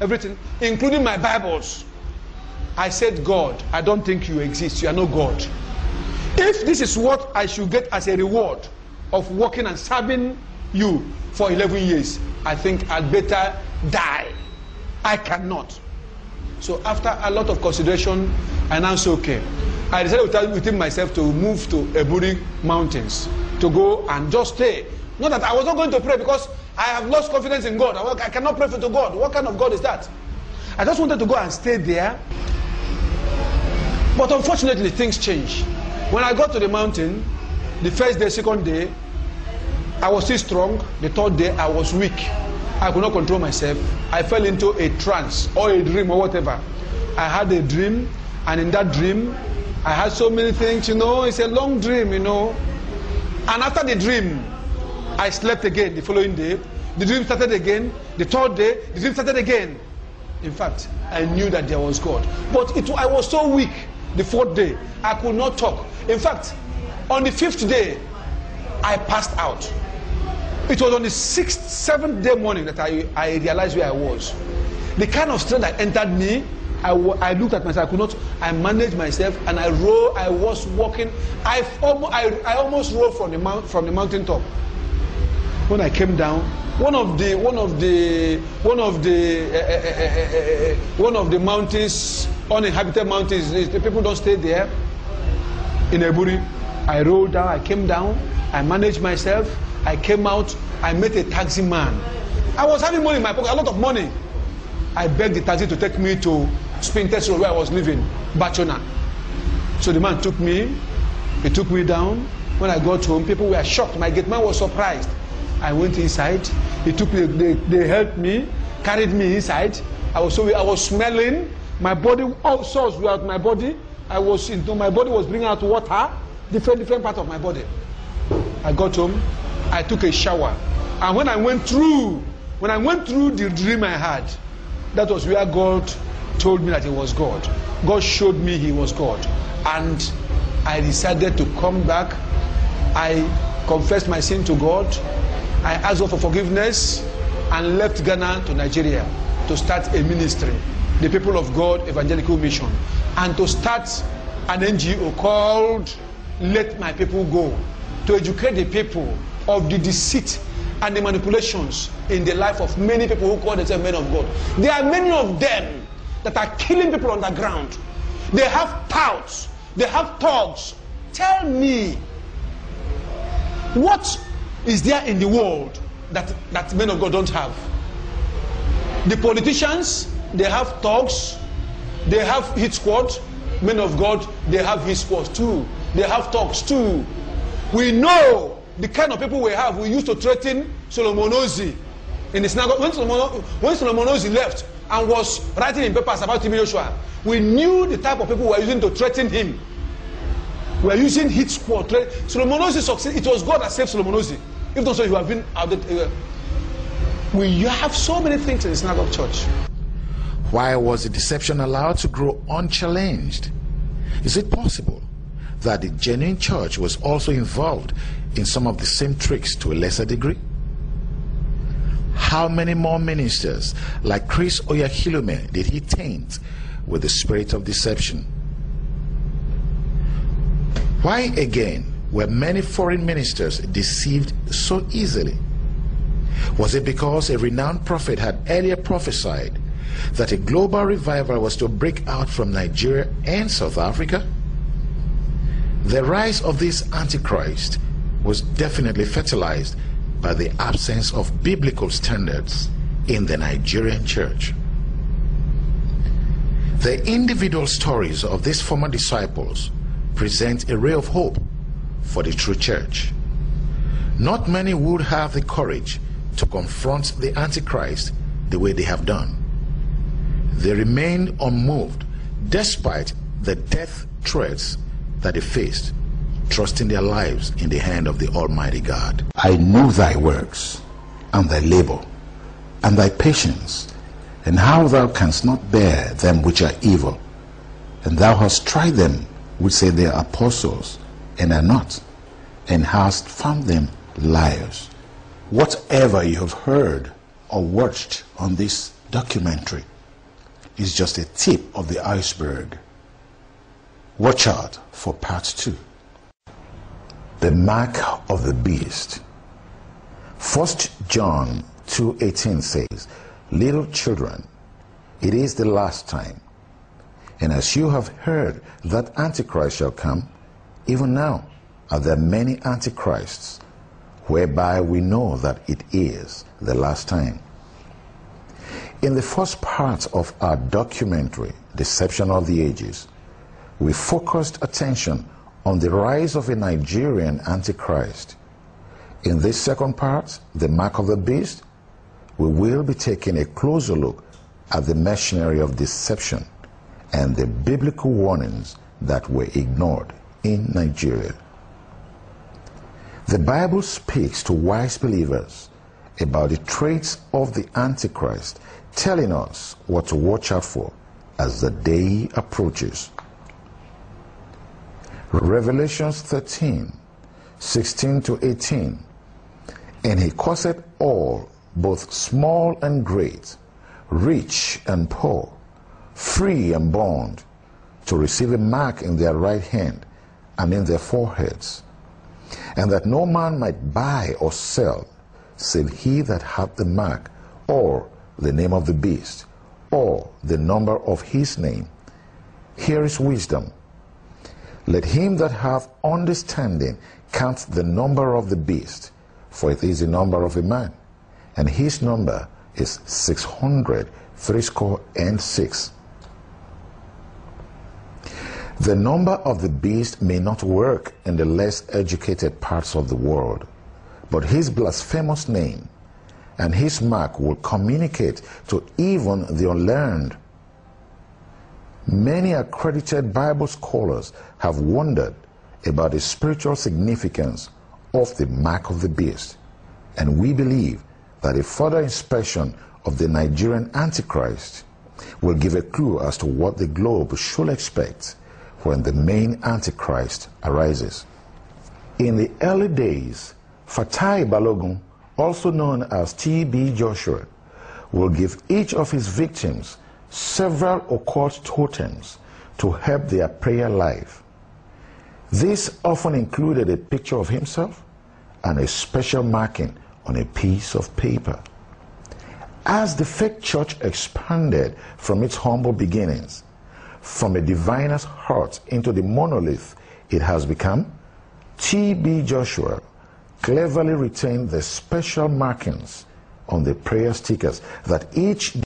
everything, including my Bibles. I said, God, I don't think you exist. You are no God. If this is what I should get as a reward of working and serving you for 11 years, I think I'd better die. I cannot. So after a lot of consideration, I now said, okay. I decided within myself to move to Eburi Mountains, to go and just stay. Not that I was not going to pray, because I have lost confidence in God. I cannot pray to God. What kind of God is that? I just wanted to go and stay there. But unfortunately, things changed. When I got to the mountain, the first day, second day, I was still strong. The third day, I was weak. I could not control myself. I fell into a trance or a dream or whatever. I had a dream, and in that dream, I had so many things, you know. It's a long dream, you know. And after the dream, I slept again the following day. The dream started again. The third day, the dream started again. In fact, I knew that there was God. But I was so weak the fourth day, I could not talk. In fact, on the fifth day, I passed out. It was on the sixth, seventh day morning that I realized where I was. The kind of strength that entered me, I looked at myself, I managed myself, and I was walking. I almost rolled from the mountain top. When I came down, one of the mountains, uninhabited mountains, the people don't stay there. In Eburi, I rolled down, I came down, I managed myself, I came out, I met a taxi man. I was having money in my pocket, a lot of money. I begged the taxi to take me to Spintex Road, where I was living, Bachona. So the man took me, he took me down. When I got home, people were shocked. My gate man was surprised. I went inside, he took me, they helped me, carried me inside. I was smelling, my body, all sores were out my body. My body was bringing out water, different parts of my body. I got home, I took a shower. And when I went through the dream I had, that was where God told me that he was God. God showed me he was God. And I decided to come back. I confessed my sin to God. I asked God for forgiveness and left Ghana to Nigeria to start a ministry, the People of God Evangelical Mission, and to start an NGO called Let My People Go, to educate the people of the deceit and the manipulations in the life of many people who call themselves men of God. There are many of them that are killing people underground. They have touts, they have thugs. Tell me, what is there in the world that men of God don't have? The politicians, they have thugs, they have hit squad. Men of God, they have hit squads too. They have thugs too. We know the kind of people we have. We used to threaten Solomon Ozi in the synagogue. When Solomon Ozi left and was writing in papers about T.B.Joshua, we knew the type of people we were using to threaten him. We were using hit squad. Solomon Ozi succeeded. It was God that saved Solomon Ozi. If not so, you have been out there. We have so many things in the synagogue church. Why was the deception allowed to grow unchallenged? Is it possible that the genuine church was also involved in some of the same tricks to a lesser degree? How many more ministers like Chris Oyakhilome did he taint with the spirit of deception? Why again were many foreign ministers deceived so easily? Was it because a renowned prophet had earlier prophesied that a global revival was to break out from Nigeria and South Africa? The rise of this Antichrist was definitely fertilized by the absence of biblical standards in the Nigerian church. The individual stories of these former disciples present a ray of hope for the true church. Not many would have the courage to confront the Antichrist the way they have done. They remained unmoved despite the death threats that they faced, trusting their lives in the hand of the Almighty God. I know thy works, and thy labor, and thy patience, and how thou canst not bear them which are evil. And thou hast tried them which say they are apostles, and are not, and hast found them liars. Whatever you have heard or watched on this documentary is just a tip of the iceberg. Watch out for part 2. The mark of the beast. 1 John 2:18 says, "Little children, it is the last time. And as you have heard that Antichrist shall come, even now are there many Antichrists, whereby we know that it is the last time." In the first part of our documentary, Deception of the Ages, we focused attention on the rise of a Nigerian Antichrist. In this second part, The Mark of the Beast, we will be taking a closer look at the machinery of deception and the biblical warnings that were ignored in Nigeria. The Bible speaks to wise believers about the traits of the Antichrist, telling us what to watch out for as the day approaches. Revelations 13:16-18. "And he causeth all, both small and great, rich and poor, free and bond, to receive a mark in their right hand and in their foreheads, and that no man might buy or sell, save he that hath the mark, or the name of the beast, or the number of his name. Here is wisdom. Let him that hath understanding count the number of the beast, for it is the number of a man, and his number is 666. The number of the beast may not work in the less educated parts of the world, but his blasphemous name and his mark will communicate to even the unlearned. Many accredited Bible scholars have wondered about the spiritual significance of the mark of the beast, and we believe that a further inspection of the Nigerian Antichrist will give a clue as to what the globe should expect when the main Antichrist arises. In the early days, Fatai Balogun, also known as T.B.Joshua, will give each of his victims several occult totems to help their prayer life. This often included a picture of himself and a special marking on a piece of paper. As the fake church expanded from its humble beginnings, from a diviner's heart into the monolith it has become, T.B.Joshua cleverly retained the special markings on the prayer stickers that each